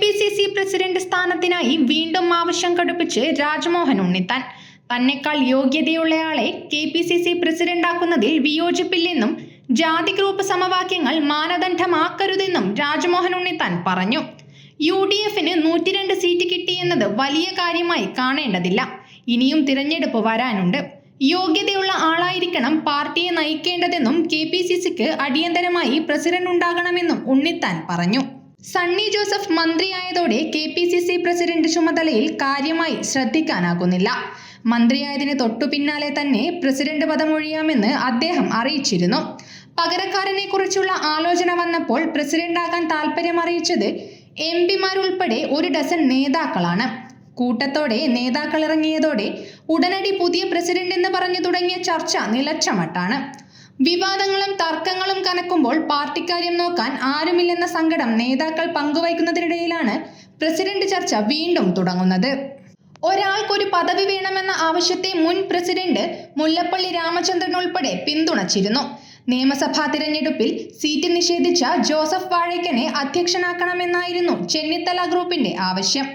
KPCC president സ്ഥാനത്തിനായി വീണ്ടും ആവശ്യം കടുപ്പിച്ച് രാജ്മോഹൻ ഉണ്ണിത്താൻ. തന്നെക്കാൾ യോഗ്യതയുള്ളയാളെ KPCC പ്രസിഡന്റാക്കുന്നതിൽ വിയോജിപ്പില്ലെന്നും ജാതി ഗ്രൂപ്പ് സമവാക്യങ്ങൾ മാനദണ്ഡമാക്കരുതെന്നും രാജ്മോഹൻ ഉണ്ണിത്താൻ പറഞ്ഞു. UDFന് 102 സീറ്റ് കിട്ടിയെന്നത് വലിയ കാര്യമായി കാണേണ്ടതില്ല. ഇനിയും തിരഞ്ഞെടുപ്പ് വരാനുണ്ട്. യോഗ്യതയുള്ള ആളായിരിക്കണം പാർട്ടിയെ നയിക്കേണ്ടതെന്നും KPCCക്ക് അടിയന്തരമായി പ്രസിഡന്റ് ഉണ്ടാകണമെന്നും ഉണ്ണിത്താൻ പറഞ്ഞു. സണ്ണി ജോസഫ് മന്ത്രിയായതോടെ KPCC പ്രസിഡന്റ് ചുമതലയിൽ കാര്യമായി ശ്രദ്ധിക്കാനാകുന്നില്ല. മന്ത്രിയായതിന് തൊട്ടു പിന്നാലെ തന്നെ പ്രസിഡന്റ് പദമൊഴിയാമെന്ന് അദ്ദേഹം അറിയിച്ചിരുന്നു. പകരക്കാരനെ കുറിച്ചുള്ള ആലോചന വന്നപ്പോൾ പ്രസിഡന്റാകാൻ താൽപര്യം അറിയിച്ചത് MP മാരുൾപ്പെടെ 1 ഡസൻ നേതാക്കളാണ്. കൂട്ടത്തോടെ നേതാക്കൾ ഇറങ്ങിയതോടെ ഉടനടി പുതിയ പ്രസിഡന്റ് എന്ന് പറഞ്ഞു തുടങ്ങിയ ചർച്ച നിലച്ച മട്ടാണ്. വിവാദങ്ങളും തർക്കങ്ങളും കനക്കുമ്പോൾ പാർട്ടിക്കാര്യം നോക്കാൻ ആരുമില്ലെന്ന സങ്കടം നേതാക്കൾ പങ്കുവയ്ക്കുന്നതിനിടയിലാണ് പ്രസിഡന്റ് ചർച്ച വീണ്ടും തുടങ്ങുന്നത്. ഒരാൾക്കൊരു പദവി വേണമെന്ന ആവശ്യത്തെ മുൻ പ്രസിഡന്റ് മുല്ലപ്പള്ളി രാമചന്ദ്രൻ ഉൾപ്പെടെ പിന്തുണച്ചിരുന്നു. നിയമസഭാ തിരഞ്ഞെടുപ്പിൽ സീറ്റ് നിഷേധിച്ച ജോസഫ് വാഴയ്ക്കനെ അധ്യക്ഷനാക്കണമെന്നായിരുന്നു ചെന്നിത്തല ഗ്രൂപ്പിന്റെ ആവശ്യം.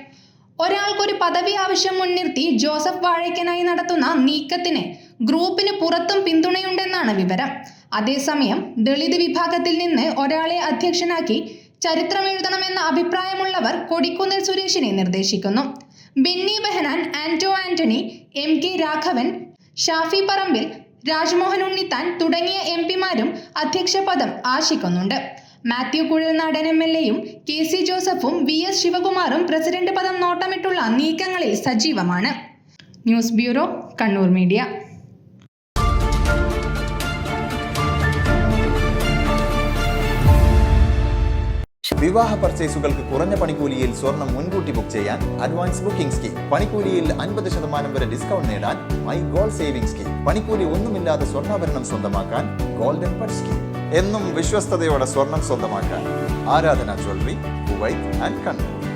ഒരാൾക്കൊരു പദവി ആവശ്യം മുൻനിർത്തി ജോസഫ് വാഴയ്ക്കനായി നടത്തുന്ന നീക്കത്തിന് ഗ്രൂപ്പിന് പുറത്തും പിന്തുണയുണ്ടെന്നാണ് വിവരം. അതേസമയം ദളിത് വിഭാഗത്തിൽ നിന്ന് ഒരാളെ അധ്യക്ഷനാക്കി ചരിത്രമെഴുതണമെന്ന അഭിപ്രായമുള്ളവർ കൊടിക്കുന്നിൽ സുരേഷിനെ നിർദ്ദേശിക്കുന്നു. ബെന്നി ബെഹനാൻ, ആന്റോ ആന്റണി, MK രാഘവൻ, ഷാഫി പറമ്പിൽ, രാജ്മോഹൻ ഉണ്ണിത്താൻ തുടങ്ങിയ MP മാരും അധ്യക്ഷ പദം ആശിക്കുന്നുണ്ട്. മാത്യു കുഴൽനാടൻ MLAയും KC ജോസഫും VS ശിവകുമാറും പ്രസിഡന്റ് പദം നോട്ടമിട്ടുള്ള നീക്കങ്ങളിൽ സജീവമാണ്. News bureau, Kannur media. വിവാഹ പർച്ചേസുകൾക്ക് കുറഞ്ഞ പണിക്കൂലിയിൽ സ്വർണം മുൻകൂട്ടി ബുക്ക് ചെയ്യാൻ അഡ്വാൻസ് ബുക്കിംഗ് സ്കീം. പണിക്കൂലിയിൽ 50% വരെ ഡിസ്കൗണ്ട് നേടാൻ മൈ ഗോൾഡ് സേവിംഗ് സ്കീം. പണിക്കൂലി ഒന്നുമില്ലാതെ സ്വർണ്ണാഭരണം സ്വന്തമാക്കാൻ ഗോൾഡൻ പട്ട് സ്കീം. എന്നും വിശ്വസ്തയോടെ സ്വർണം സ്വന്തമാക്കാൻ ആരാധന ജ്വല്ലറി, കുവൈറ്റ് ആൻഡ് കണ്ണൂർ.